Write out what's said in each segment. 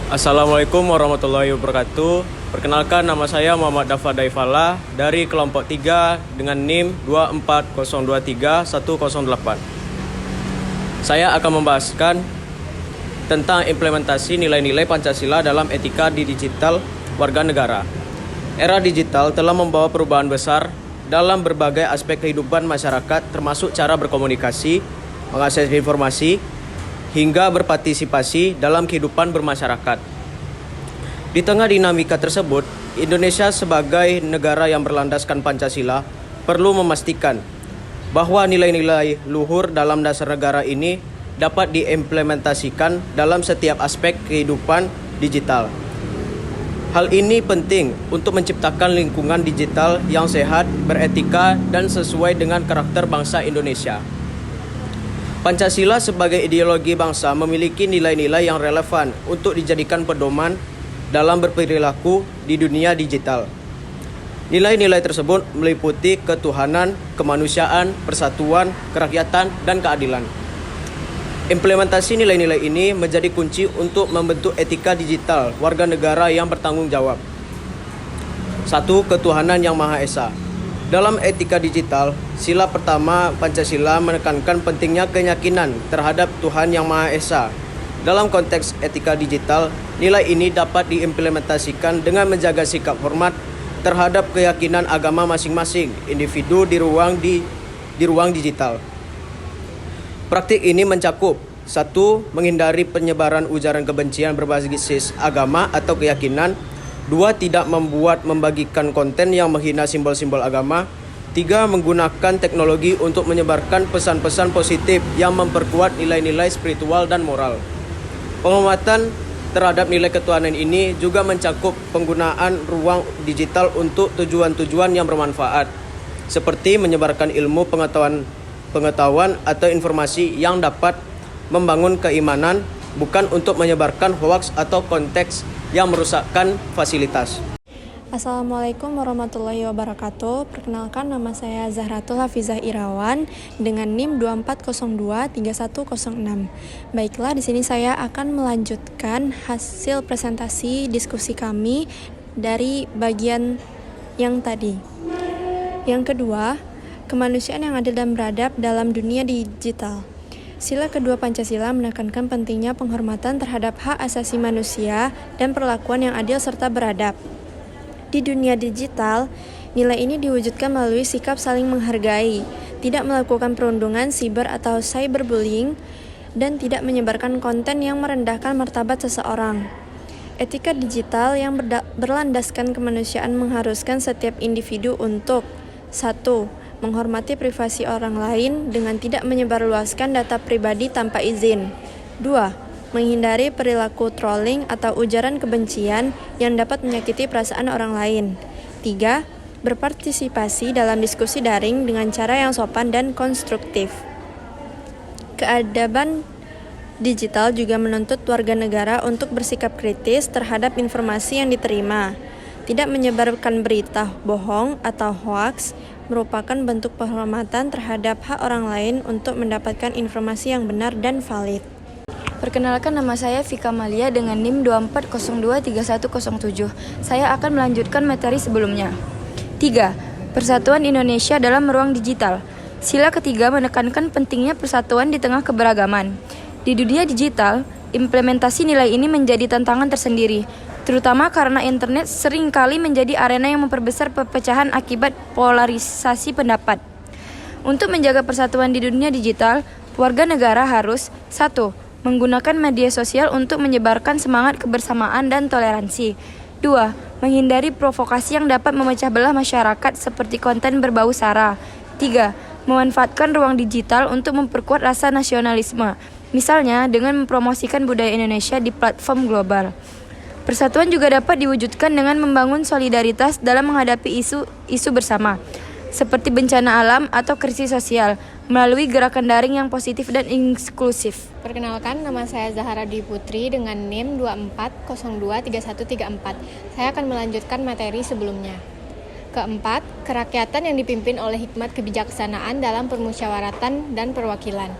Assalamualaikum warahmatullahi wabarakatuh. Perkenalkan, nama saya Muhammad Dafa Daifala dari kelompok 3 dengan NIM 24023-108. Saya akan membahaskan tentang implementasi nilai-nilai Pancasila dalam etika di digital warga negara. Era digital telah membawa perubahan besar dalam berbagai aspek kehidupan masyarakat, termasuk cara berkomunikasi, mengakses informasi, hingga berpartisipasi dalam kehidupan bermasyarakat. Di tengah dinamika tersebut, Indonesia sebagai negara yang berlandaskan Pancasila perlu memastikan bahwa nilai-nilai luhur dalam dasar negara ini dapat diimplementasikan dalam setiap aspek kehidupan digital. Hal ini penting untuk menciptakan lingkungan digital yang sehat, beretika, dan sesuai dengan karakter bangsa Indonesia. Pancasila sebagai ideologi bangsa memiliki nilai-nilai yang relevan untuk dijadikan pedoman dalam berperilaku di dunia digital. Nilai-nilai tersebut meliputi ketuhanan, kemanusiaan, persatuan, kerakyatan, dan keadilan. Implementasi nilai-nilai ini menjadi kunci untuk membentuk etika digital warga negara yang bertanggung jawab. 1. Ketuhanan yang Maha Esa. Dalam etika digital, sila pertama Pancasila menekankan pentingnya keyakinan terhadap Tuhan Yang Maha Esa. Dalam konteks etika digital, nilai ini dapat diimplementasikan dengan menjaga sikap hormat terhadap keyakinan agama masing-masing individu di ruang digital. Praktik ini mencakup 1. Menghindari penyebaran ujaran kebencian berbasis agama atau keyakinan. 2. Tidak membagikan konten yang menghina simbol-simbol agama. 3. Menggunakan teknologi untuk menyebarkan pesan-pesan positif yang memperkuat nilai-nilai spiritual dan moral. Penghormatan terhadap nilai ketuhanan ini juga mencakup penggunaan ruang digital untuk tujuan-tujuan yang bermanfaat, seperti menyebarkan ilmu pengetahuan atau informasi yang dapat membangun keimanan, bukan untuk menyebarkan hoaks atau konteks yang merusakkan fasilitas. Assalamualaikum warahmatullahi wabarakatuh. Perkenalkan, nama saya Zahratul Hafizah Irawan dengan NIM 24023106. Baiklah, di sini saya akan melanjutkan hasil presentasi diskusi kami dari bagian yang tadi. Yang kedua, kemanusiaan yang adil dan beradab dalam dunia digital. Sila kedua Pancasila menekankan pentingnya penghormatan terhadap hak asasi manusia dan perlakuan yang adil serta beradab. Di dunia digital, nilai ini diwujudkan melalui sikap saling menghargai, tidak melakukan perundungan siber atau cyberbullying, dan tidak menyebarkan konten yang merendahkan martabat seseorang. Etika digital yang berlandaskan kemanusiaan mengharuskan setiap individu untuk 1. Menghormati privasi orang lain dengan tidak menyebarluaskan data pribadi tanpa izin. 2. Menghindari perilaku trolling atau ujaran kebencian yang dapat menyakiti perasaan orang lain. 3. Berpartisipasi dalam diskusi daring dengan cara yang sopan dan konstruktif. Keadaban digital juga menuntut warga negara untuk bersikap kritis terhadap informasi yang diterima. Tidak menyebarkan berita bohong atau hoaks merupakan bentuk penghormatan terhadap hak orang lain untuk mendapatkan informasi yang benar dan valid. Perkenalkan, nama saya Vika Malia dengan NIM 24023107. Saya akan melanjutkan materi sebelumnya. 3. Persatuan Indonesia dalam ruang digital. Sila ketiga menekankan pentingnya persatuan di tengah keberagaman. Di dunia digital, implementasi nilai ini menjadi tantangan tersendiri, terutama karena internet seringkali menjadi arena yang memperbesar perpecahan akibat polarisasi pendapat. Untuk menjaga persatuan di dunia digital, warga negara harus 1. Menggunakan media sosial untuk menyebarkan semangat kebersamaan dan toleransi. 2. Menghindari provokasi yang dapat memecah belah masyarakat seperti konten berbau sara. 3. Memanfaatkan ruang digital untuk memperkuat rasa nasionalisme, misalnya dengan mempromosikan budaya Indonesia di platform global. Persatuan juga dapat diwujudkan dengan membangun solidaritas dalam menghadapi isu bersama, seperti bencana alam atau krisis sosial, melalui gerakan daring yang positif dan inklusif. Perkenalkan, nama saya Zahara Dwi Putri dengan NIM 24023134. Saya akan melanjutkan materi sebelumnya. Keempat, kerakyatan yang dipimpin oleh hikmat kebijaksanaan dalam permusyawaratan dan perwakilan.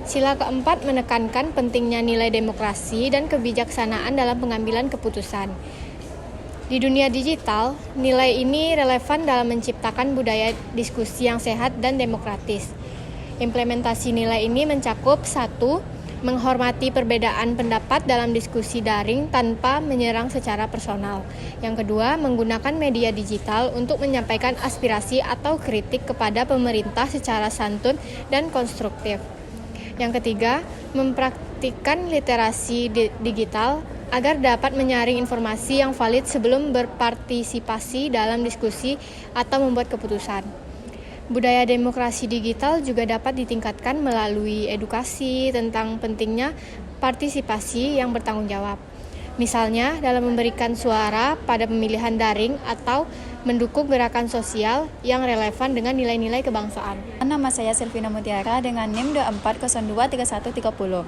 Sila keempat menekankan pentingnya nilai demokrasi dan kebijaksanaan dalam pengambilan keputusan. Di dunia digital, nilai ini relevan dalam menciptakan budaya diskusi yang sehat dan demokratis. Implementasi nilai ini mencakup 1. Menghormati perbedaan pendapat dalam diskusi daring tanpa menyerang secara personal. Yang kedua, menggunakan media digital untuk menyampaikan aspirasi atau kritik kepada pemerintah secara santun dan konstruktif. Yang ketiga, mempraktikkan literasi digital agar dapat menyaring informasi yang valid sebelum berpartisipasi dalam diskusi atau membuat keputusan. Budaya demokrasi digital juga dapat ditingkatkan melalui edukasi tentang pentingnya partisipasi yang bertanggung jawab. Misalnya, dalam memberikan suara pada pemilihan daring atau mendukung gerakan sosial yang relevan dengan nilai-nilai kebangsaan. Nama saya Selvina Mutiara dengan NIM 24023130.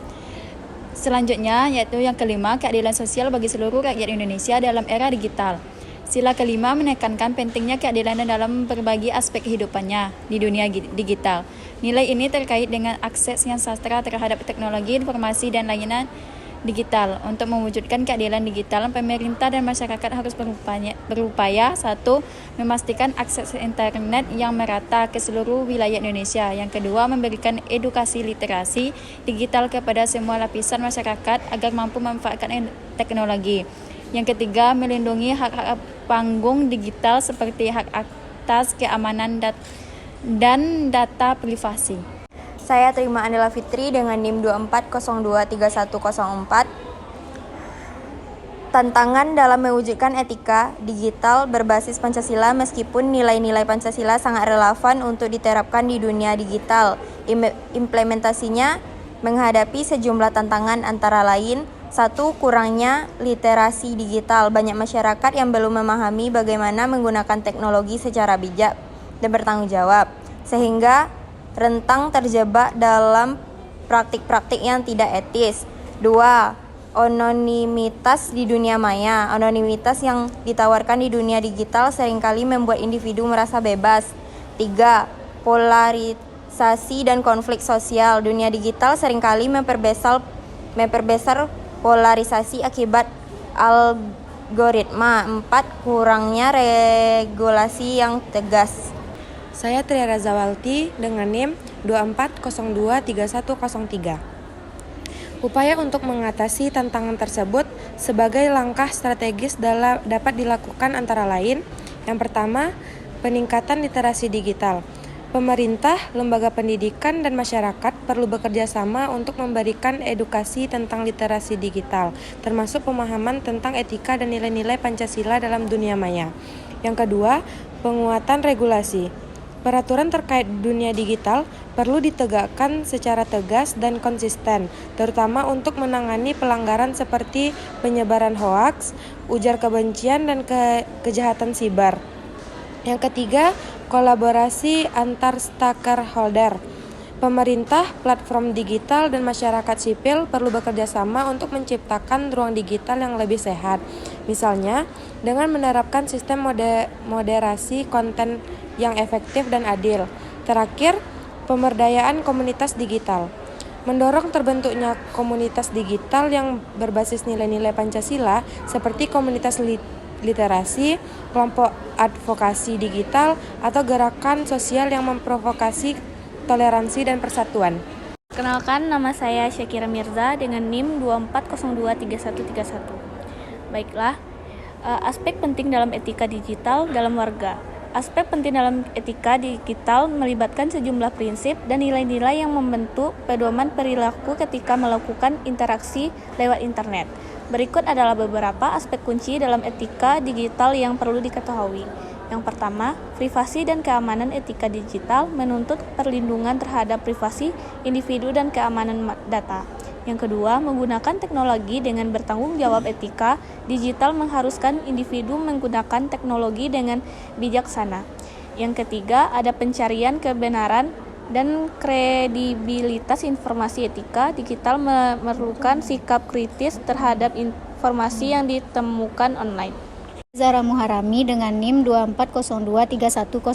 Selanjutnya, yaitu yang kelima, keadilan sosial bagi seluruh rakyat Indonesia dalam era digital. Sila kelima menekankan pentingnya keadilan dalam berbagai aspek kehidupannya di dunia digital. Nilai ini terkait dengan akses yang sastra terhadap teknologi, informasi, dan layanan digital. Untuk mewujudkan keadilan digital, pemerintah dan masyarakat harus berupaya 1. Memastikan akses internet yang merata ke seluruh wilayah Indonesia. Yang kedua, memberikan edukasi literasi digital kepada semua lapisan masyarakat agar mampu memanfaatkan teknologi. Yang ketiga, melindungi hak-hak panggung digital seperti hak atas keamanan dan data privasi. Saya Terima Andela Fitri dengan NIM 24023104. Tantangan dalam mewujudkan etika digital berbasis Pancasila. Meskipun nilai-nilai Pancasila sangat relevan untuk diterapkan di dunia digital, implementasinya menghadapi sejumlah tantangan antara lain: 1. Kurangnya literasi digital. Banyak masyarakat yang belum memahami bagaimana menggunakan teknologi secara bijak dan bertanggung jawab, sehingga rentan terjebak dalam praktik-praktik yang tidak etis. 2. Anonimitas di dunia maya. Anonimitas yang ditawarkan di dunia digital seringkali membuat individu merasa bebas. 3. Polarisasi dan konflik sosial. Dunia digital seringkali memperbesar polarisasi akibat algoritma. 4. Kurangnya regulasi yang tegas. Saya Tria Razawalti dengan NIM 24023103. Upaya untuk mengatasi tantangan tersebut sebagai langkah strategis dapat dilakukan antara lain: yang pertama, peningkatan literasi digital. Pemerintah, lembaga pendidikan, dan masyarakat perlu bekerja sama untuk memberikan edukasi tentang literasi digital, termasuk pemahaman tentang etika dan nilai-nilai Pancasila dalam dunia maya. Yang kedua, penguatan regulasi. Peraturan terkait dunia digital perlu ditegakkan secara tegas dan konsisten, terutama untuk menangani pelanggaran seperti penyebaran hoaks, ujar kebencian, dan kejahatan siber. Yang ketiga, kolaborasi antar stakeholder. Pemerintah, platform digital, dan masyarakat sipil perlu bekerja sama untuk menciptakan ruang digital yang lebih sehat. Misalnya, dengan menerapkan sistem moderasi konten yang efektif dan adil. Terakhir, pemberdayaan komunitas digital. Mendorong terbentuknya komunitas digital yang berbasis nilai-nilai Pancasila seperti komunitas literasi, kelompok advokasi digital, atau gerakan sosial yang memprovokasi toleransi dan persatuan. Kenalkan, nama saya Syakira Mirza dengan NIM 24023131. Baiklah, aspek penting dalam etika digital dalam warga. Aspek penting dalam etika digital melibatkan sejumlah prinsip dan nilai-nilai yang membentuk pedoman perilaku ketika melakukan interaksi lewat internet. Berikut adalah beberapa aspek kunci dalam etika digital yang perlu diketahui. Yang pertama, privasi dan keamanan. Etika digital menuntut perlindungan terhadap privasi individu dan keamanan data. Yang kedua, menggunakan teknologi dengan bertanggung jawab. Etika digital mengharuskan individu menggunakan teknologi dengan bijaksana. Yang ketiga, ada pencarian kebenaran dan kredibilitas informasi. Etika digital memerlukan sikap kritis terhadap informasi yang ditemukan online. Zara Muharami dengan NIM 24023105.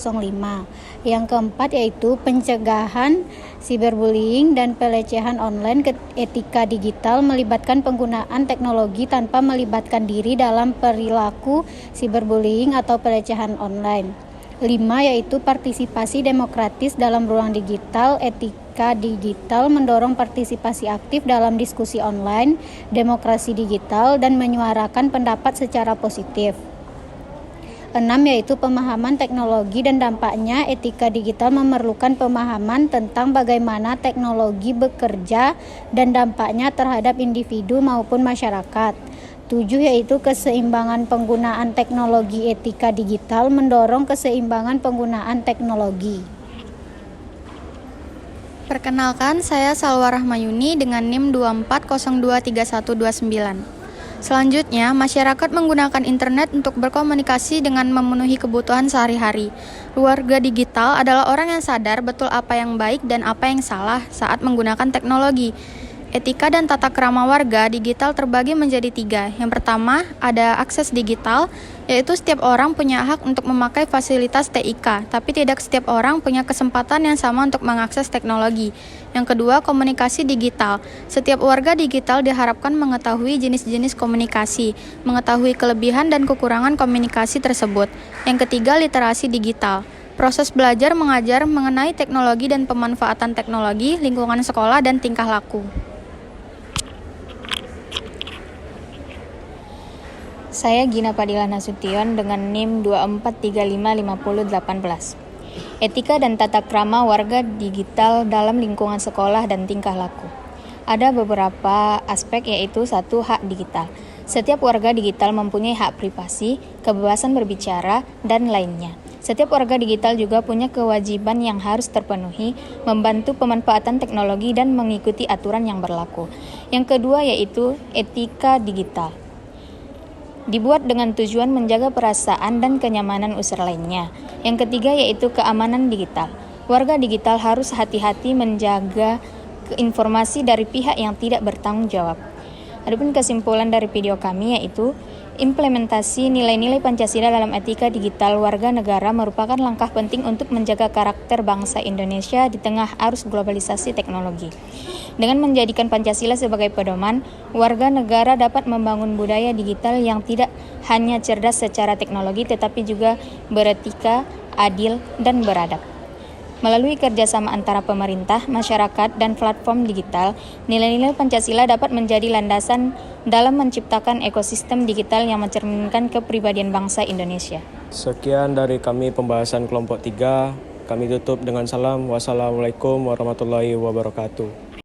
Yang keempat yaitu pencegahan cyberbullying dan pelecehan online ke etika digital melibatkan penggunaan teknologi tanpa melibatkan diri dalam perilaku cyberbullying atau pelecehan online. 5 yaitu partisipasi demokratis dalam ruang digital. Etika digital mendorong partisipasi aktif dalam diskusi online, demokrasi digital, dan menyuarakan pendapat secara positif. 6 yaitu pemahaman teknologi dan dampaknya. Etika digital memerlukan pemahaman tentang bagaimana teknologi bekerja dan dampaknya terhadap individu maupun masyarakat. 7 yaitu keseimbangan penggunaan teknologi. Etika digital mendorong keseimbangan penggunaan teknologi. Perkenalkan, saya Salwa Rahmayuni dengan NIM 24023129. Selanjutnya, masyarakat menggunakan internet untuk berkomunikasi dengan memenuhi kebutuhan sehari-hari. Warga digital adalah orang yang sadar betul apa yang baik dan apa yang salah saat menggunakan teknologi. Etika dan tata krama warga digital terbagi menjadi 3. Yang pertama, ada akses digital, yaitu setiap orang punya hak untuk memakai fasilitas TIK, tapi tidak setiap orang punya kesempatan yang sama untuk mengakses teknologi. Yang kedua, komunikasi digital. Setiap warga digital diharapkan mengetahui jenis-jenis komunikasi, mengetahui kelebihan dan kekurangan komunikasi tersebut. Yang ketiga, literasi digital. Proses belajar mengajar mengenai teknologi dan pemanfaatan teknologi, lingkungan sekolah, dan tingkah laku. Saya Gina Padilla Nasution dengan NIM 24355018. Etika dan tata krama warga digital dalam lingkungan sekolah dan tingkah laku. Ada beberapa aspek, yaitu 1. Hak digital. Setiap warga digital mempunyai hak privasi, kebebasan berbicara, dan lainnya. Setiap warga digital juga punya kewajiban yang harus terpenuhi, membantu pemanfaatan teknologi dan mengikuti aturan yang berlaku. Yang kedua yaitu etika digital. Dibuat dengan tujuan menjaga perasaan dan kenyamanan user lainnya. Yang ketiga yaitu keamanan digital. Warga digital harus hati-hati menjaga informasi dari pihak yang tidak bertanggung jawab. Adapun kesimpulan dari video kami yaitu implementasi nilai-nilai Pancasila dalam etika digital warga negara merupakan langkah penting untuk menjaga karakter bangsa Indonesia di tengah arus globalisasi teknologi. Dengan menjadikan Pancasila sebagai pedoman, warga negara dapat membangun budaya digital yang tidak hanya cerdas secara teknologi tetapi juga beretika, adil, dan beradab. Melalui kerjasama antara pemerintah, masyarakat, dan platform digital, nilai-nilai Pancasila dapat menjadi landasan dalam menciptakan ekosistem digital yang mencerminkan kepribadian bangsa Indonesia. Sekian dari kami pembahasan kelompok 3. Kami tutup dengan salam. Wassalamualaikum warahmatullahi wabarakatuh.